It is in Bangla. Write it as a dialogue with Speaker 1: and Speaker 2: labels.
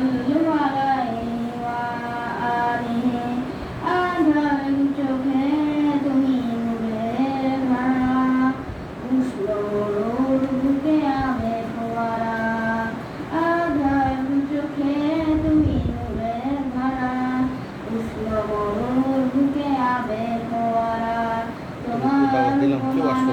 Speaker 1: সাল্লু আলাইহি ওয়া আলিহি আঁধার চোখে তুমি নূরের ধারা উষ্ণ মরুর বুকে আবে ফোয়ারা আঁধার চোখে তুমি নূরের ধারা উষ্ণ মরুর বুকে আবে ফোয়ারা তোমার